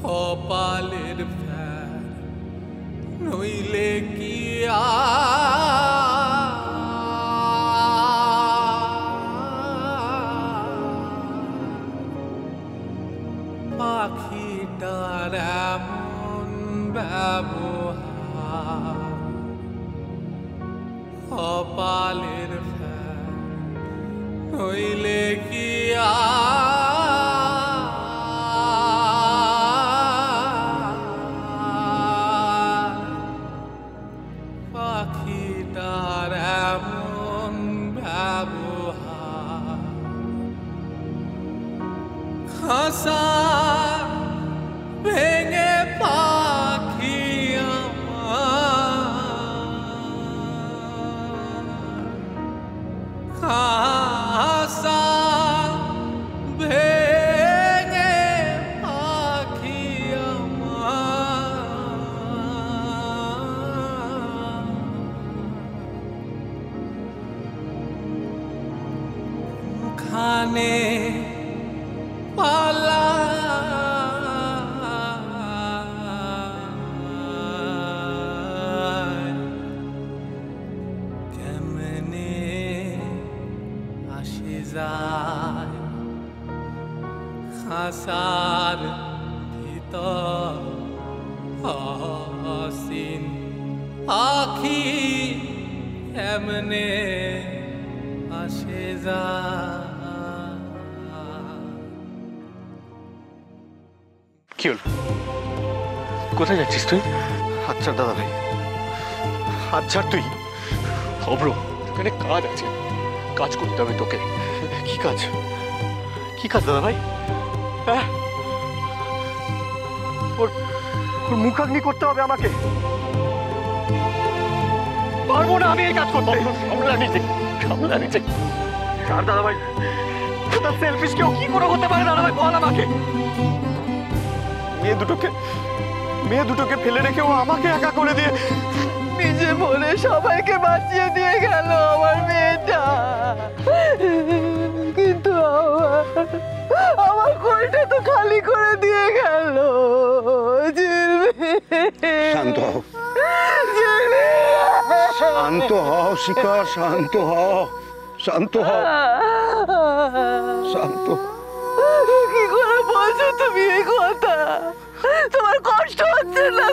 কপালের ফের নইলে কি পাখিটার এমন ব্যবহার কপালের ফের নইলে কি পাখিটার এমন ব্যবহার খাসা ভেঙে পাখি খাসা ভেঙে পাখি খানে পালা কেমনে আসে যায় খাসার ভিতর হাসিন আখি কেমনে আসে যায়। কি হলো? কোথায় যাচ্ছিস তুই? হাত ছাড় দাদা ভাই, হাত ছাড় তুই। অব্র, এখানে কাজ আছে, কাজ করতে হবে তোকে। কি কাজ? কি কাজ দাদা ভাই? হ্যাঁ, ওর মুখাগ্নি করতে হবে আমাকে। পারবো না আমি এই কাজ করতে। সামলা নিচে ছাড় দাদা ভাই, তার সেলফিশ কেউ কি করে হতে পারে দাদা ভাই, বল আমাকে। মেয়ে দুটোকে ফেলে রেখেও আমাকে একা করে দিয়ে নিজে মরে সবাইকে বাঁচিয়ে দিয়ে গেল আমার মেয়েটা। কিন্তু আমার কোলটা তো খালি করে দিয়ে গেল। শান্ত হও, শান্ত হও শিখা, শান্ত হও, শান্ত হও, শান্ত। কি করে বলছো তুমি এই কথা? তোমার কষ্ট হচ্ছে না?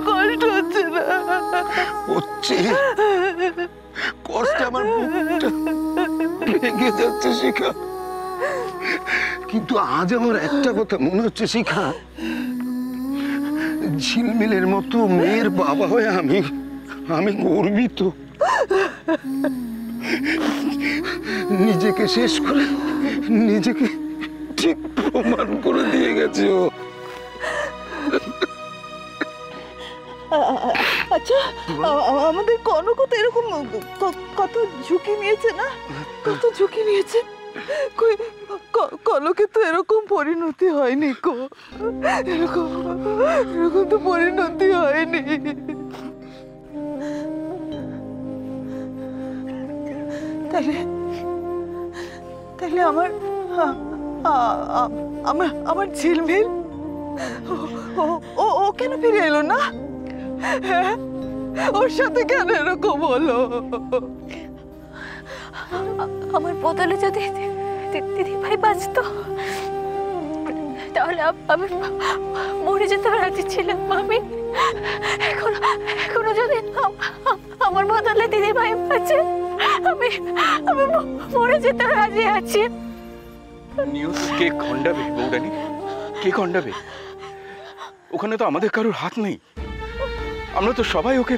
কষ্ট হচ্ছে না? হচ্ছে, কষ্টে আমার বুকটা ভেঙে যাচ্ছে শিখা। কিন্তু আজ আমার একটা কথা মনে হচ্ছে শিখা, ঝিলমিলের মতো মেয়ের বাবা হয়ে আমি গর্বিত। নিজেকে শেষ করে নিজেকে ঠিক প্রমাণ করে দিয়ে গেছে ও। আচ্ছা, আমাদের কনক তো এরকম কত ঝুঁকি নিয়েছে না? কত ঝুঁকি নিয়েছে। কনকের তো এরকম পরিণতি হয়নি গো, এরকম তো পরিণতি হয়নি। তাহলে আমার ঝিলমিল ও কেন ফিরে এলো না? ওর সাথে কেন এরকম হলো? আমার বদলে যদি দিদি ভাই বাঁচত তাহলে আমি মরে যেতে রাজি ছিলাম। আমি এখনো যদি আমার বদলে দিদি ভাই বাঁচে আমি মরে যেতে রাজি আছি। নিউজ কে খণ্ডাবে বৌরানী? কে খণ্ডাবে? ওখানে তো আমাদের কারোর হাত নেই। আমরা তো সবাই ওকে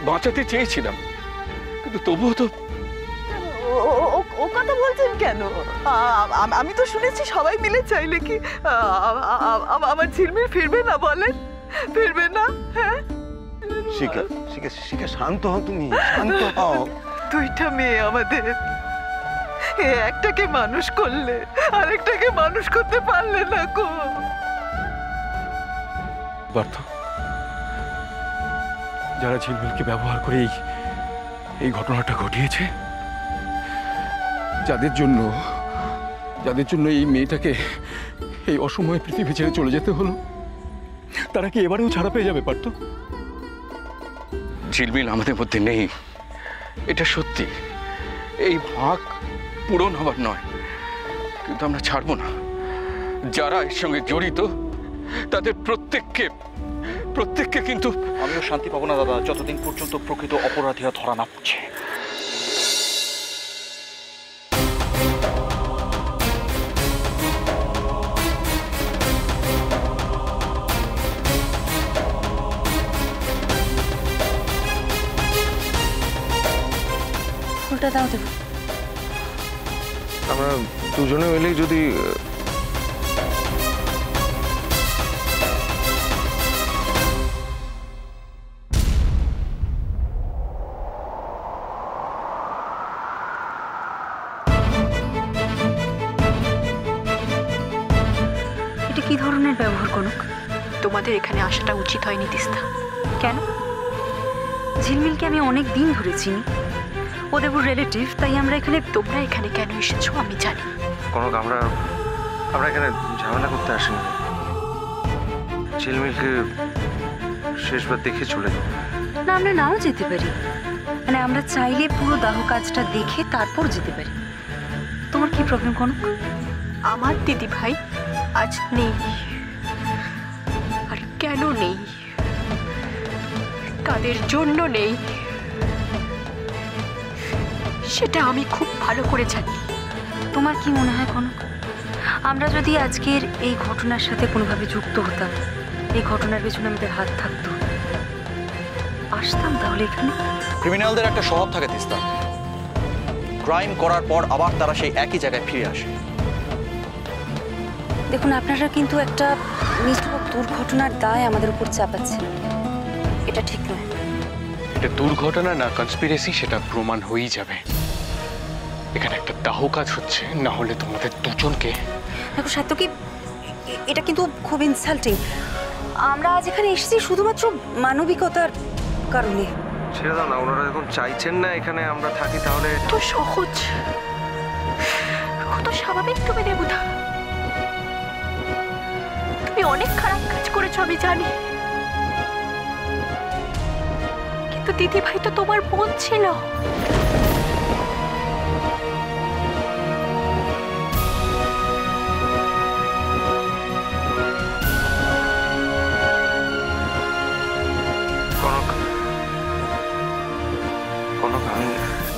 বাঁচাতে চেয়েছিলাম, কিন্তু তবুও তো। ও কথা বলছেন কেন? আমি তো শুনেছি সবাই মিলে চাইলে কি আমার ঝিলমিল ফিরবে না? বলেন, ফিরবে না? হ্যাঁ, শিখা শিখা শিখা, শান্ত হও তুমি, শান্ত হও। দুইটা মেয়ে আমাদের, একটাকে মানুষ করলে আরেকটাকে মানুষ করতে পারলে না গো। পার্থ, যারা ঝিলমিলকে ব্যবহার করে এই ঘটনাটা ঘটিয়েছে, যাদের জন্য এই মেয়েটাকে এই অসময়ে পৃথিবী ছেড়ে চলে যেতে হলো, তারা কি এবারেও ছাড়া পেয়ে যাবে পারতো? ঝিলমিল আমাদের মধ্যে নেই, এটা সত্যি। এই ভাগ পূরণ হবার নয়, কিন্তু আমরা ছাড়বো না। যারা এর সঙ্গে জড়িত তাদের প্রত্যেককে কিন্তু। আমিও শান্তি পাবো না দাদা যতদিন পর্যন্ত প্রকৃত অপরাধীরা ধরা না পড়ছে। ফুলটা দাও দেবো। আমরা দুজনে মিলেই যদি এটা কি ধরনের ব্যবহার কনক? তোমাদের এখানে আসাটা উচিত হয়নি তিস্তা। কেন? ঝিলমিলকে আমি অনেক দিন ধরে চিনি, ও দেবুর রিলেটিভ, তাই আমরা এখানে। তোমরা এখানে কেন এসেছো আমি জানি। কনক, আমরা এখানে ঝামেলা করতে আসিনি। ঝিলমিলকে শেষবার দেখে চলে যাবো। না, আমরা নাও যেতে পারি, মানে আমরা চাইলে পুরো দাহ কাজটা দেখে তারপর যেতে পারি। তোমার কি প্রবলেম কনক? আমার দিদি ভাই আজ নেই। আর কেন নেই, কাদের জন্য নেই, সেটা আমি খুব ভালো করে জানি। তোমার কি মনে হয় কনক, আমরা যদি আজকের এই ঘটনার সাথে কোনোভাবে যুক্ত হতাম, এই ঘটনার পেছনে আমাদের হাত থাকতো, আসতাম তাহলে এখানে? ক্রিমিনালদের একটা স্বভাব থাকে তিস্তা, ক্রাইম করার পর আবার তারা সেই একই জায়গায় ফিরে আসে। দেখুন, আপনারা কিন্তু একটা নিষ্ঠুর দুর্ঘটনার দায় আমাদের উপর চাপাচ্ছেন, এটা ঠিক নয়। এটা দুর্ঘটনা না কনস্পিরেসি সেটা প্রমাণ হয়েই যাবে। এখানে একটা দাহ কাজ হচ্ছে, না হলে তোমাদের দুজনকে। দেখো সাত্যকী, এটা কিন্তু খুব ইনসাল্টিং। আমরা আজ এখানে এসেছি শুধুমাত্র মানবিকতার কারণে। ছেড়ে দাও না, ওনারা যখন চাইছেন না এখানে আমরা থাকি, তাহলে কত সহজ, কত স্বাভাবিক তুমি দেবুদা। তুমি অনেক খারাপ কাজ করেছো আমি জানি, কিন্তু দিদি ভাই তো তোমার বোন ছিল।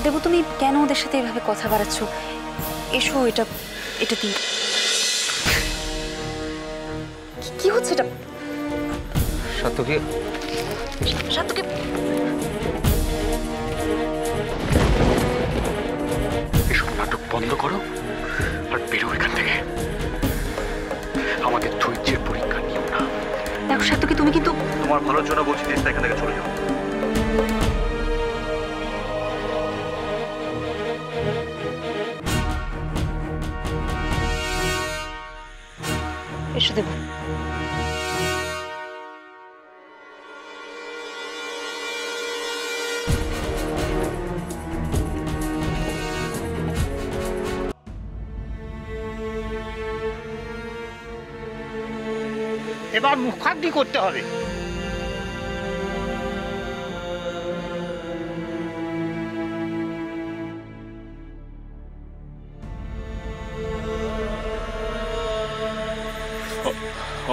দেবু, তুমি কেন ওদের সাথে এভাবে কথা বাড়াচ্ছ? এসো, এটা দিন। কি হচ্ছে এটা? সাত্যকী, এসব নাটক বন্ধ করো আর বেরো এখান থেকে। আমাদের ধৈর্যের পরীক্ষা নিও না। দেখো সাত্যকী, তুমি কিন্তু। তোমার ভালোর জন্য বলছি তিস্তা, এখান থেকে চলে যাও। এসো দেবু। এবার মুখাগ্নি করতে হবে।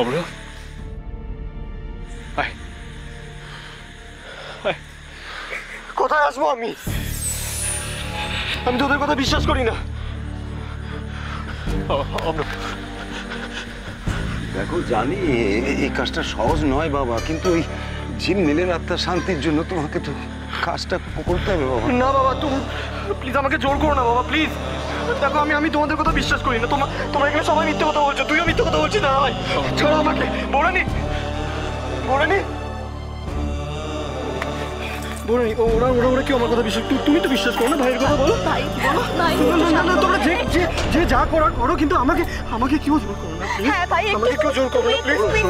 অভ্র, কোথায় আসবো আমি? আমি তোদের কথা বিশ্বাস করি না। দেখো জানি এই কাজটা সহজ নয় বাবা, কিন্তু এই ঝিলমিলের আত্মার শান্তির জন্য তোমাকে তো কাজটা করতে হবে বাবা। না বাবা, তুমি প্লিজ আমাকে জোর করো না বাবা, প্লিজ। দেখো আমি তোমাদের কথা বিশ্বাস করি না। তোমরা এখানে সবাই মিথ্যে কথা বলছো, তুইও মিথ্যে কথা বলছিস। না ভাই, ছাড়ো আমাকে। বড়ানি, ওরা কি আমার কথা বিশ্বাস? তুমি তো বিশ্বাস করো না ভাইয়ের কথা? বলো না, তোমরা যে যা করার করো, কিন্তু আমাকে কেউ জোর করো না। হ্যাঁ ভাই, আমাকে কেউ জোর করো না, প্লিজ।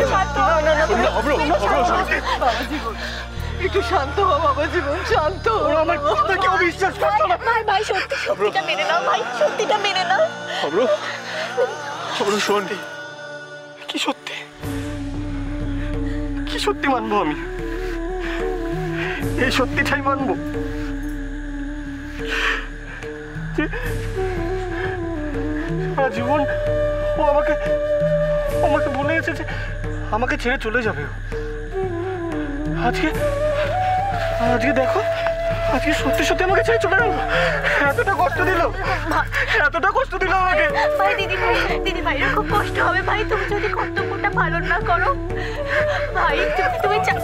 একটু শান্ত হও বাবা জীবন, শান্ত হও। ওরা আমার কথা কেউ বিশ্বাস করতো না। ভাই সত্যিটা মেনে নাও ভাই, সত্যিটা মেনে নাও। অব্র, শোন, কি সত্যি? কি সত্যি মানবো আমি? এই সত্যিটাই মানবো যে সারা জীবন ও আমাকে বলে গেছে যে আমাকে ছেড়ে চলে যাবে। আজকে দেখো, আজকে সত্যি সত্যি আমাকে ছেড়ে চলে গেল। এতটা কষ্ট দিল আমাকে। ভাই দিদি ভাই খুব কষ্ট হবে ভাই, তুমি যদি কর্তব্যটা পালন না করো। ভাই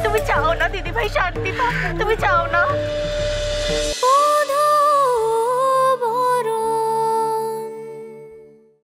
তুমি চাও না দিদি ভাই শান্তি পাও? তুমি চাও না?